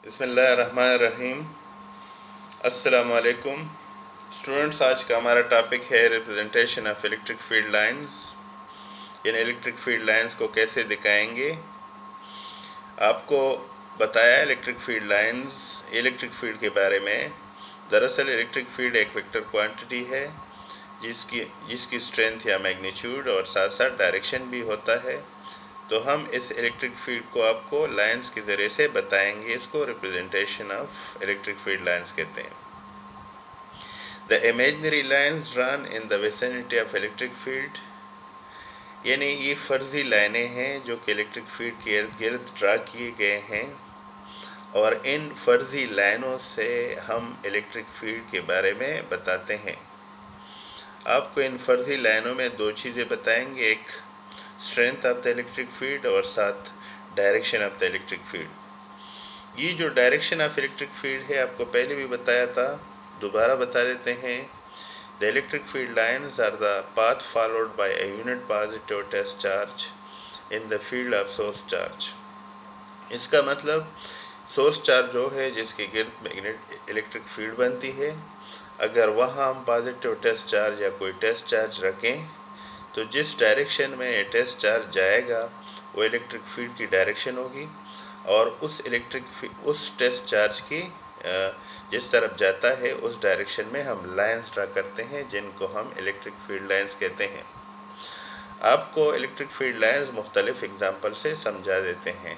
बिस्मिल्लाहिर्रहमानिर्रहीम। अस्सलाम वालेकुम स्टूडेंट्स। आज का हमारा टॉपिक है representation of electric field lines, यानी इलेक्ट्रिक फील्ड लाइंस को कैसे दिखाएंगे। आपको बताया electric field lines, electric field के बारे में। दरअसल इलेक्ट्रिक फील्ड एक वेक्टर क्वांटिटी है जिसकी स्ट्रेंथ या मैग्नीट्यूड और साथ साथ डायरेक्शन भी होता है। तो हम इस इलेक्ट्रिक फील्ड को आपको लाइंस के ज़रिए से बताएंगे। इसको representation of electric field lines कहते हैं। The imaginary lines drawn in the vicinity of electric field, यानी ये फर्जी लाइनें हैं जो कि इलेक्ट्रिक फील्ड के इर्द गिर्द ड्रा किए गए हैं, और इन फर्जी लाइनों से हम इलेक्ट्रिक फील्ड के बारे में बताते हैं। आपको इन फर्जी लाइनों में दो चीज़ें बताएंगे, एक strength of the electric field और साथ direction of the electric field. ये जो डायरेक्शन ऑफ इलेक्ट्रिक फील्ड है आपको पहले भी बताया था, दोबारा बता देते हैं। The electric field lines are the path followed by a unit positive test charge in the field of source charge. इसका मतलब सोर्स चार्ज जो है जिसके गिर्द मैग्नेट इलेक्ट्रिक फील्ड बनती है, अगर वहाँ हम पॉजिटिव टेस्ट चार्ज या कोई टेस्ट चार्ज रखें तो जिस डायरेक्शन में ये टेस्ट चार्ज जाएगा वो इलेक्ट्रिक फील्ड की डायरेक्शन होगी, और उस टेस्ट चार्ज की जिस तरफ जाता है उस डायरेक्शन में हम लाइंस ड्रा करते हैं जिनको हम इलेक्ट्रिक फील्ड लाइंस कहते हैं। आपको इलेक्ट्रिक फील्ड लाइंस मुख्तलिफ एग्जाम्पल से समझा देते हैं।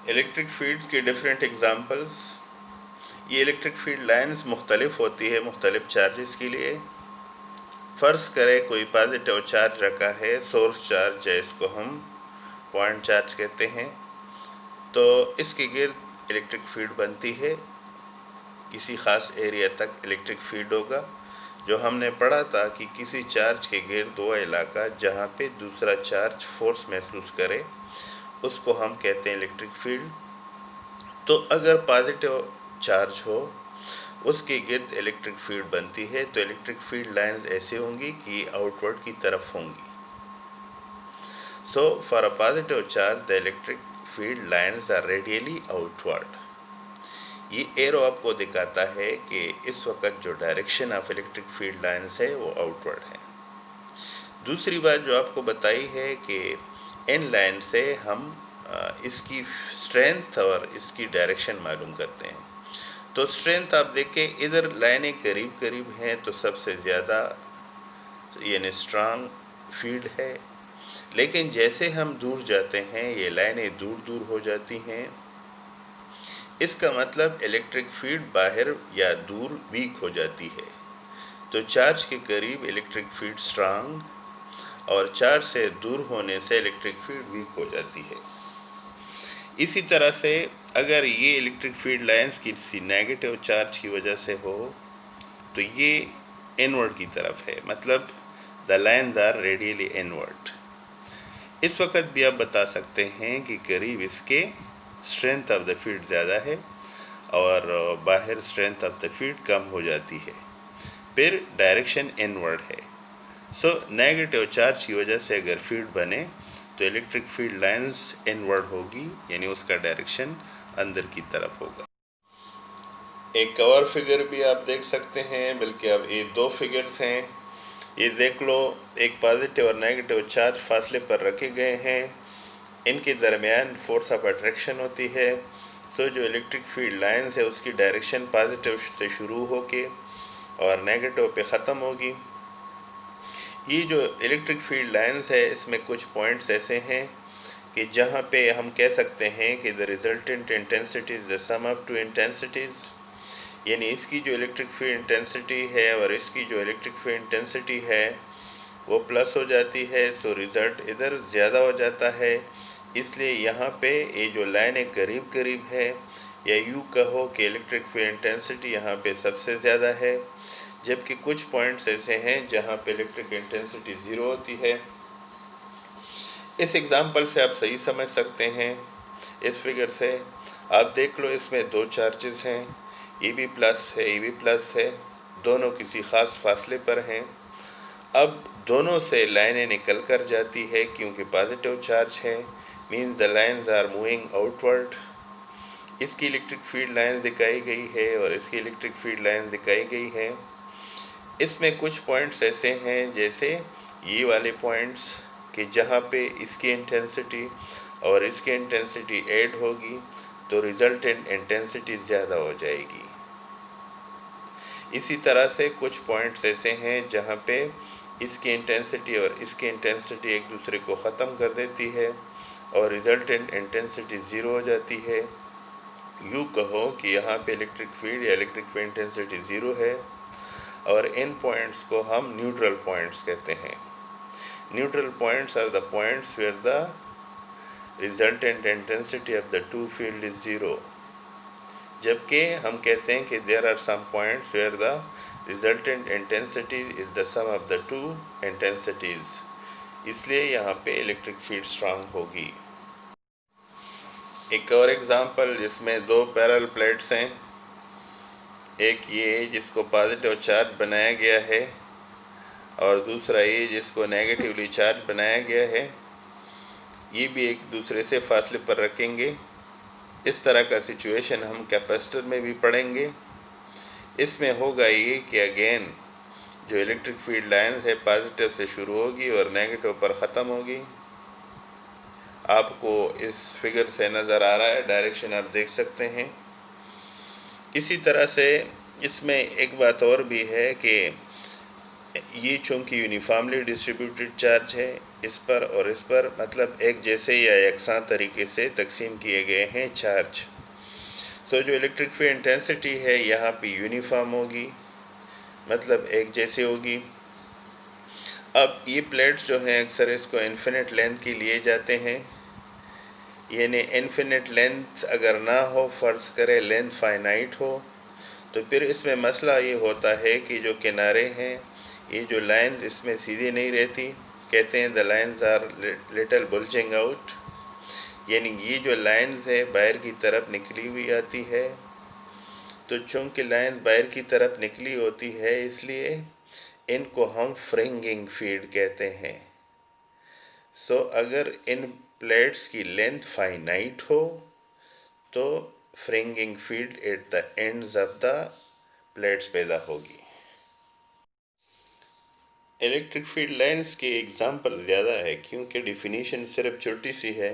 इलेक्ट्रिक फील्ड के डिफरेंट एग्जाम्पल्स। ये इलेक्ट्रिक फील्ड लाइंस मुख्तलिफ होती है मुख्तलिफ चार्जेस के लिए। फ़र्ज़ करें कोई पॉजिटिव चार्ज रखा है, सोर्स चार्ज है, इसको हम पॉइंट चार्ज कहते हैं। तो इसके गिर्द इलेक्ट्रिक फील्ड बनती है, किसी ख़ास एरिया तक इलेक्ट्रिक फील्ड होगा। जो हमने पढ़ा था कि किसी चार्ज के गिर्द वो इलाका जहाँ पे दूसरा चार्ज फोर्स महसूस करे उसको हम कहते हैं इलेक्ट्रिक फील्ड। तो अगर पॉजिटिव चार्ज हो उसके गिर्द इलेक्ट्रिक फील्ड बनती है, तो इलेक्ट्रिक फील्ड लाइंस ऐसे होंगी कि आउटवर्ड की तरफ होंगी। So for a positive charge the electric field lines are radially outward. ये एरो आपको दिखाता है कि इस वक्त जो direction of electric field lines है वो आउटवर्ड है। दूसरी बात जो आपको बताई है कि इन लाइन से हम इसकी स्ट्रेंथ और इसकी डायरेक्शन मालूम करते हैं। तो स्ट्रेंथ आप देखें, इधर लाइनें करीब करीब हैं तो सबसे ज़्यादा यानी स्ट्रांग फील्ड है, लेकिन जैसे हम दूर जाते हैं ये लाइनें दूर दूर हो जाती हैं। इसका मतलब इलेक्ट्रिक फील्ड बाहर या दूर वीक हो जाती है। तो चार्ज के करीब इलेक्ट्रिक फील्ड स्ट्रांग और चार्ज से दूर होने से इलेक्ट्रिक फील्ड वीक हो जाती है। इसी तरह से अगर ये इलेक्ट्रिक फील्ड लाइंस किसी नेगेटिव चार्ज की वजह से हो तो ये इनवर्ड की तरफ है, मतलब the lines are radially inward. इस वक्त भी आप बता सकते हैं कि करीब इसके स्ट्रेंथ ऑफ द फील्ड ज़्यादा है और बाहर स्ट्रेंथ ऑफ द फील्ड कम हो जाती है, फिर डायरेक्शन इनवर्ड है। सो नेगेटिव चार्ज की वजह से अगर फील्ड बने तो इलेक्ट्रिक फील्ड लाइंस इनवर्ड होगी, यानी उसका डायरेक्शन अंदर की तरफ होगा। एक कवर फिगर भी आप देख सकते हैं, बल्कि अब ये दो फिगर्स हैं, ये देख लो। एक पॉजिटिव और नेगेटिव चार्ज फासले पर रखे गए हैं, इनके दरमियान फोर्स ऑफ अट्रैक्शन होती है। सो जो इलेक्ट्रिक फील्ड लाइंस है उसकी डायरेक्शन पॉजिटिव से शुरू होके और नेगेटिव पे ख़त्म होगी। ये जो इलेक्ट्रिक फील्ड लाइंस है इसमें कुछ पॉइंट्स ऐसे हैं कि जहाँ पे हम कह सकते हैं कि the resultant intensity is the sum of two intensities, यानी इसकी जो इलेक्ट्रिक फील्ड इंटेंसिटी है और इसकी जो इलेक्ट्रिक फील्ड इंटेंसिटी है वो प्लस हो जाती है। सो रिज़ल्ट इधर ज़्यादा हो जाता है, इसलिए यहाँ पे ये जो लाइनें करीब करीब है, या यूँ कहो कि इलेक्ट्रिक फील्ड इंटेंसिटी यहाँ पे सबसे ज़्यादा है, जबकि कुछ पॉइंट्स ऐसे हैं जहाँ पे इलेक्ट्रिक इंटेंसिटी ज़ीरो होती है। इस एग्जांपल से आप सही समझ सकते हैं। इस फिगर से आप देख लो, इसमें दो चार्जेस हैं, ये भी प्लस है ये भी प्लस है, दोनों किसी ख़ास फासले पर हैं। अब दोनों से लाइनें निकल कर जाती है क्योंकि पॉजिटिव चार्ज है, means the lines are moving outward. इसकी इलेक्ट्रिक फील्ड लाइन दिखाई गई है और इसकी इलेक्ट्रिक फील्ड लाइन दिखाई गई है। इसमें कुछ पॉइंट्स ऐसे हैं जैसे ये वाले पॉइंट्स कि जहाँ पे इसकी इंटेंसिटी और इसकी इंटेंसिटी ऐड होगी तो रिजल्टेंट इंटेंसिटी ज़्यादा हो जाएगी। इसी तरह से कुछ पॉइंट्स ऐसे हैं जहाँ पे इसकी इंटेंसिटी और इसकी इंटेंसिटी एक दूसरे को ख़त्म कर देती है और रिजल्टेंट इंटेंसिटी ज़ीरो हो जाती है। यूँ कहो कि यहाँ पे इलेक्ट्रिक फील्ड या इलेक्ट्रिक फील्ड इंटेंसिटी ज़ीरो है और इन पॉइंट्स को हम न्यूट्रल पॉइंट्स कहते हैं। Neutral points are the points where the resultant intensity of the two field is zero. जबकि हम कहते हैं कि there are some points where the resultant intensity is the sum of the two intensities, इसलिए यहाँ पे इलेक्ट्रिक फील्ड स्ट्रांग होगी। एक और एग्जांपल जिसमें दो पैरेलल प्लेट्स हैं, एक ये जिसको पॉजिटिव चार्ज बनाया गया है और दूसरा ये जिसको नेगेटिवली चार्ज बनाया गया है। ये भी एक दूसरे से फासले पर रखेंगे। इस तरह का सिचुएशन हम कैपेसिटर में भी पढ़ेंगे। इसमें होगा ये कि अगेन जो इलेक्ट्रिक फील्ड लाइन्स है पॉजिटिव से शुरू होगी और नेगेटिव पर ख़त्म होगी। आपको इस फिगर से नज़र आ रहा है, डायरेक्शन आप देख सकते हैं। इसी तरह से इसमें एक बात और भी है कि ये चूँकि यूनिफॉर्मली डिस्ट्रीब्यूटेड चार्ज है, इस पर और इस पर मतलब एक जैसे या यकसां तरीके से तकसीम किए गए हैं चार्ज। सो जो इलेक्ट्रिक फील्ड इंटेंसिटी है यहाँ पे यूनिफॉर्म होगी, मतलब एक जैसी होगी। अब ये प्लेट्स जो हैं अक्सर इसको इन्फिनिट लेंथ की लिए जाते हैं, यानी इन्फिनिट लेंथ अगर ना हो, फ़र्ज़ करें लेंथ फाइनाइट हो, तो फिर इसमें मसला ये होता है कि जो किनारे हैं ये जो लाइन इसमें सीधी नहीं रहती, कहते हैं the lines are little bulging out, यानी ये जो लाइन्स है बाहर की तरफ निकली हुई आती है। तो चूँकि लाइन बाहर की तरफ निकली होती है इसलिए इनको हम फ्रिंगिंग फील्ड कहते हैं। सो अगर इन प्लेट्स की लेंथ फाइनाइट हो तो fringing field at the ends of the plates पैदा होगी। इलेक्ट्रिक फील्ड लाइन्स के एग्जाम्पल ज़्यादा है क्योंकि डिफिनीशन सिर्फ छोटी सी है,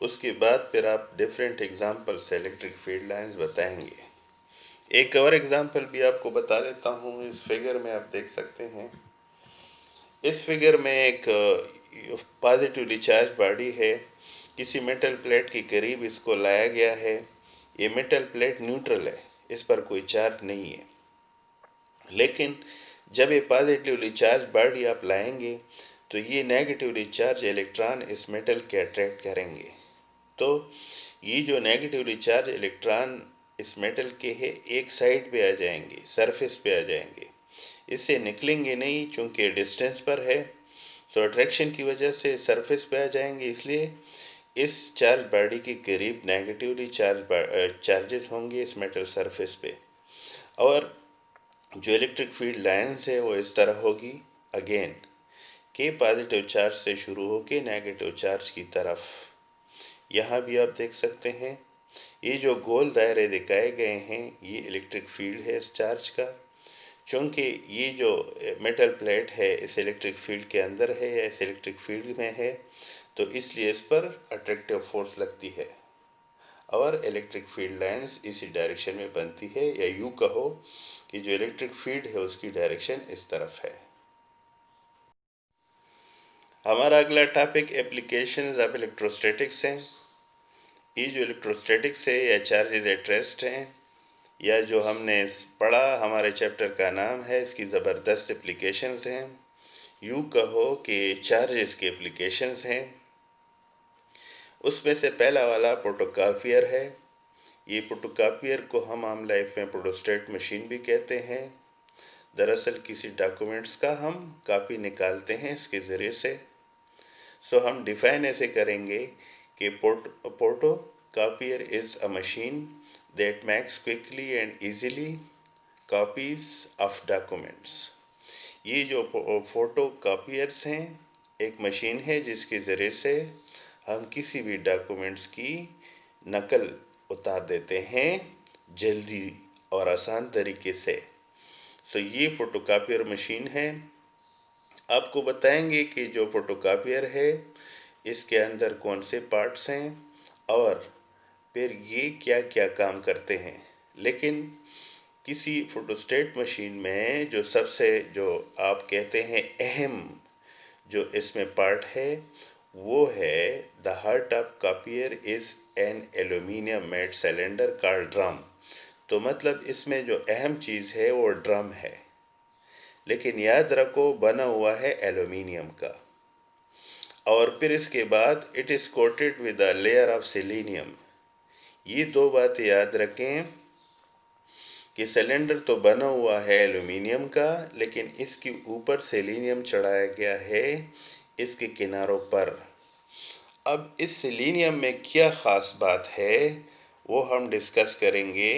उसके बाद फिर आप डिफरेंट एग्जाम्पल से इलेक्ट्रिक फील्ड लाइन्स बताएंगे। एक और एग्जाम्पल भी आपको बता देता हूँ। इस फिगर में आप देख सकते हैं, इस फिगर में एक पॉजिटिवली चार्ज बॉडी है, किसी मेटल प्लेट के करीब इसको लाया गया है। ये मेटल प्लेट न्यूट्रल है, इस पर कोई चार्ज नहीं है, लेकिन जब ये पॉजिटिवली चार्ज बॉडी आप लाएंगे तो ये नेगेटिवली चार्ज इलेक्ट्रॉन इस मेटल के अट्रैक्ट करेंगे। तो ये जो नेगेटिवली चार्ज इलेक्ट्रॉन इस मेटल के है एक साइड पे आ जाएंगे, सरफेस पे आ जाएंगे, इससे निकलेंगे नहीं चूँकि डिस्टेंस पर है। सो अट्रैक्शन की वजह से सरफेस पे आ जाएंगे, इसलिए इस चार्ज बॉडी के करीब नेगेटिवली चार्जेस होंगे इस मेटल सरफेस पे। और जो इलेक्ट्रिक फील्ड लाइन्स है वो इस तरह होगी अगेन कि पॉजिटिव चार्ज से शुरू होकर नेगेटिव चार्ज की तरफ। यहाँ भी आप देख सकते हैं ये जो गोल दायरे दिखाए गए हैं ये इलेक्ट्रिक फील्ड है इस चार्ज का। चूँकि ये जो मेटल प्लेट है इस इलेक्ट्रिक फील्ड के अंदर है या इस इलेक्ट्रिक फील्ड में है, तो इसलिए इस पर अट्रैक्टिव फोर्स लगती है और इलेक्ट्रिक फील्ड लाइन्स इसी डायरेक्शन में बनती है, या यूँ कहो कि जो इलेक्ट्रिक फील्ड है उसकी डायरेक्शन इस तरफ है। हमारा अगला टॉपिक एप्लीकेशंस ऑफ इलेक्ट्रोस्टैटिक्स है। ये जो इलेक्ट्रोस्टैटिक्स है या चार्जेस एट रेस्ट हैं या जो हमने पढ़ा, हमारे चैप्टर का नाम है, इसकी ज़बरदस्त एप्लीकेशंस हैं। यूँ कहो कि चार्जेस के एप्लीकेशंस हैं। उसमें से पहला वाला फोटोकॉपियर है। ये फोटोकॉपियर को हम आम लाइफ में फोटोस्टेट मशीन भी कहते हैं। दरअसल किसी डॉक्यूमेंट्स का हम कॉपी निकालते हैं इसके ज़रिए से। सो हम डिफाइन ऐसे करेंगे कि photocopier is a machine that makes quickly and easily copies of documents. ये जो फोटोकॉपियर्स हैं एक मशीन है जिसके ज़रिए से हम किसी भी डॉक्यूमेंट्स की नकल उतार देते हैं जल्दी और आसान तरीके से। सो ये फोटोकॉपियर मशीन है। आपको बताएंगे कि जो फोटोकॉपियर है इसके अंदर कौन से पार्ट्स हैं और फिर ये क्या क्या काम करते हैं। लेकिन किसी फोटोस्टेट मशीन में जो आप कहते हैं अहम जो इसमें पार्ट है वो है the heart of copier is an aluminium made cylinder called drum. तो मतलब इसमें जो अहम चीज़ है वो ड्रम है, लेकिन याद रखो बना हुआ है एल्यूमिनियम का। और फिर इसके बाद it is coated with a layer of selenium. ये दो बातें याद रखें कि सिलेंडर तो बना हुआ है एल्यूमिनियम का, लेकिन इसके ऊपर सेलेनियम चढ़ाया गया है इसके किनारों पर। अब इस सेलेनियम में क्या ख़ास बात है वो हम डिस्कस करेंगे।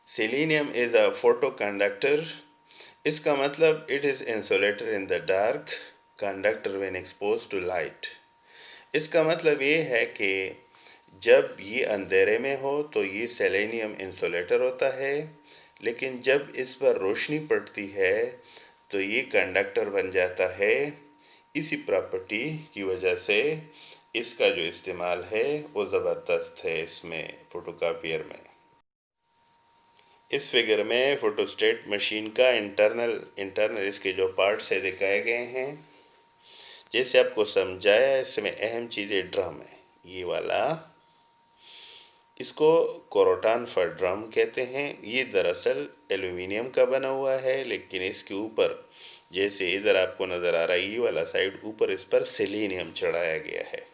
Selenium is a photoconductor. इसका मतलब it is insulator in the dark, conductor when expose to light. इसका मतलब ये है कि जब ये अंधेरे में हो तो ये सेलेनियम इंसुलेटर होता है, लेकिन जब इस पर रोशनी पड़ती है तो ये कंडक्टर बन जाता है। इसी प्रॉपर्टी की वजह से इसका जो इस्तेमाल है वो ज़बरदस्त है इसमें फोटोकॉपियर में। इस फिगर में फोटोस्टेट मशीन का इंटरनल इसके जो पार्ट्स है दिखाए गए हैं। जैसे आपको समझाया इसमें अहम चीज़ें ड्रम है, ये वाला इसको कोरोटॉन फॉर ड्रम कहते हैं। ये दरअसल एल्यूमिनियम का बना हुआ है, लेकिन इसके ऊपर जैसे इधर आपको नज़र आ रहा है ये वाला साइड ऊपर इस पर सेलेनियम चढ़ाया गया है।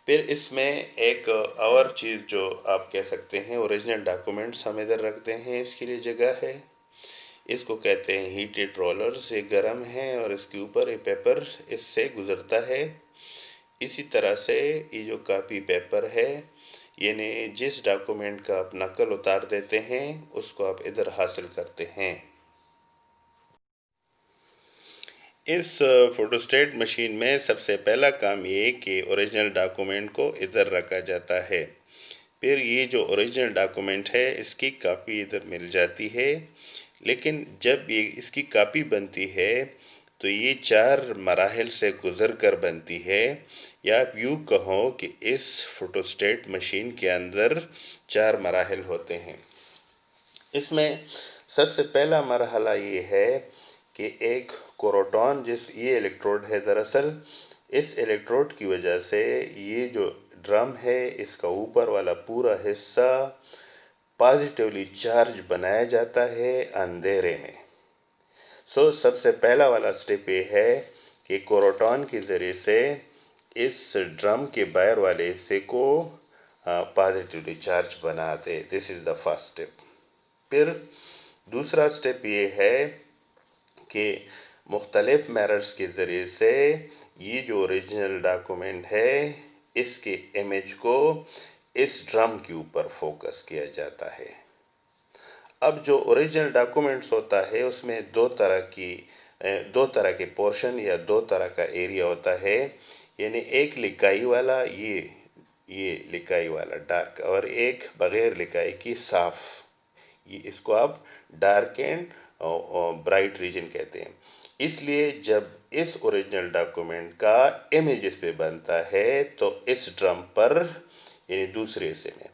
फिर इसमें एक और चीज़ जो आप कह सकते हैं ओरिजिनल डॉक्यूमेंट्स हम इधर रखते हैं, इसके लिए जगह है। इसको कहते हैं हीटेड रोलर्स। ये गर्म है और इसके ऊपर ये पेपर इससे गुजरता है। इसी तरह से ये जो कॉपी पेपर है यानी जिस डॉक्यूमेंट का आप नकल उतार देते हैं उसको आप इधर हासिल करते हैं। इस फोटोस्टेट मशीन में सबसे पहला काम ये कि ओरिजिनल डॉक्यूमेंट को इधर रखा जाता है। फिर ये जो ओरिजिनल डॉक्यूमेंट है इसकी कॉपी इधर मिल जाती है, लेकिन जब ये इसकी कॉपी बनती है तो ये 4 मराहिल से गुज़र कर बनती है। या आप यूँ कहो कि इस फोटोस्टेट मशीन के अंदर 4 मराहिल होते हैं। इसमें सबसे पहला मरहला ये है कि एक कोरोटॉन ये इलेक्ट्रोड है, दरअसल इस इलेक्ट्रोड की वजह से ये जो ड्रम है इसका ऊपर वाला पूरा हिस्सा पॉजिटिवली चार्ज बनाया जाता है अंधेरे में। सबसे पहला वाला स्टेप ये है कि कोरोटॉन के ज़रिए से इस ड्रम के बाहर वाले हिस्से को पॉजिटिवली चार्ज बना दे। This is the first step. फिर दूसरा स्टेप ये है कि मुख्तलिफ मिरर्स के ज़रिए से ये जो ओरिजिनल डॉक्यूमेंट है इसके इमेज को इस ड्रम के ऊपर फोकस किया जाता है। अब जो ओरिजिनल डॉक्यूमेंट्स होता है उसमें दो तरह के पोर्शन या दो तरह का एरिया होता है। यानी एक लिखाई वाला ये लिखाई वाला डार्क और एक बगैर लिखाई की साफ। ये इसको आप डार्क एंड ब्राइट रीजन कहते हैं। इसलिए जब इस ओरिजिनल डॉक्यूमेंट का इमेज इस पे बनता है तो इस ड्रम पर यानी दूसरे हिस्से में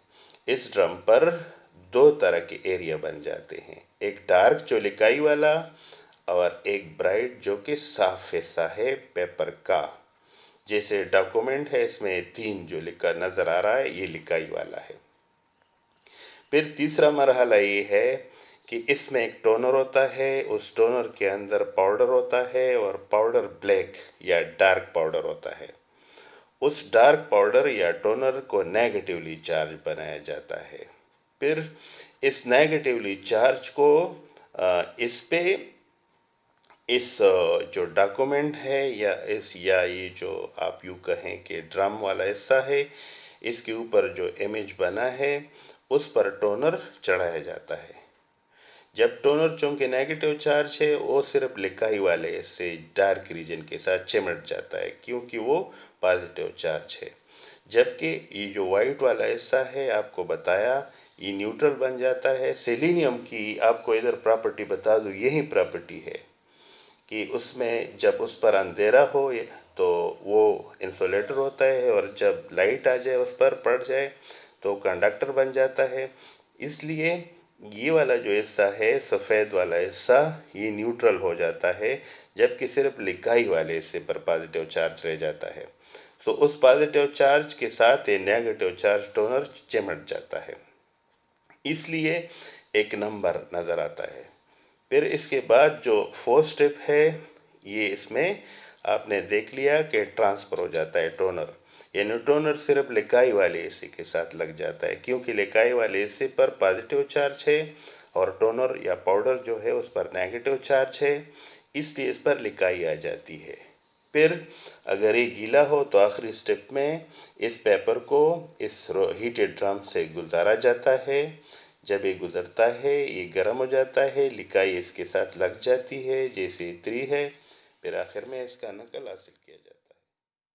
इस ड्रम पर दो तरह के एरिया बन जाते हैं, एक डार्क जो लिखाई वाला और एक ब्राइट जो कि साफ हिस्सा है पेपर का। जैसे डॉक्यूमेंट है इसमें 3 जो लिखा नज़र आ रहा है ये लिखाई वाला है। फिर तीसरा मरहला ये है कि इसमें एक टोनर होता है, उस टोनर के अंदर पाउडर होता है और पाउडर ब्लैक या डार्क पाउडर होता है। उस डार्क पाउडर या टोनर को नेगेटिवली चार्ज बनाया जाता है। फिर इस नेगेटिवली चार्ज को इस जो डॉक्यूमेंट है या ये जो आप यूँ कहें कि ड्रम वाला हिस्सा है इसके ऊपर जो इमेज बना है उस पर टोनर चढ़ाया जाता है। जब टोनर चूंकि नेगेटिव चार्ज है वो सिर्फ लिखाई वाले इससे डार्क रीजन के साथ चिमट जाता है क्योंकि वो पॉजिटिव चार्ज है। जबकि ये जो वाइट वाला हिस्सा है आपको बताया ये न्यूट्रल बन जाता है। सेलेनियम की आपको इधर प्रॉपर्टी बता दूँ, यही प्रॉपर्टी है कि उसमें जब उस पर अंधेरा हो तो वो इंसुलेटर होता है, और जब लाइट आ जाए उस पर पड़ जाए तो कंडक्टर बन जाता है। इसलिए ये वाला जो हिस्सा है, सफ़ेद वाला हिस्सा, ये न्यूट्रल हो जाता है, जबकि सिर्फ लिकाई वाले हिस्से पर पॉजिटिव चार्ज रह जाता है। तो उस पॉजिटिव चार्ज के साथ ये नेगेटिव चार्ज टोनर चिमट जाता है, इसलिए एक नंबर नज़र आता है। फिर इसके बाद जो फोर्थ स्टेप है, ये इसमें आपने देख लिया कि ट्रांसफ़र हो जाता है टोनर। यानी टोनर सिर्फ लिकाई वाले हिस्से के साथ लग जाता है, क्योंकि लिकाई वाले हिस्से पर पॉजिटिव चार्ज है और टोनर या पाउडर जो है उस पर नेगेटिव चार्ज है, इसलिए इस पर लिकाई आ जाती है। फिर अगर ये गीला हो तो आखिरी स्टेप में इस पेपर को इस हीटेड ड्रम से गुजारा जाता है। जब ये गुजरता है ये गर्म हो जाता है, लिकाई इसके साथ लग जाती है जैसे इत्री है, फिर आखिर में इसका नकल हासिल किया जाता है।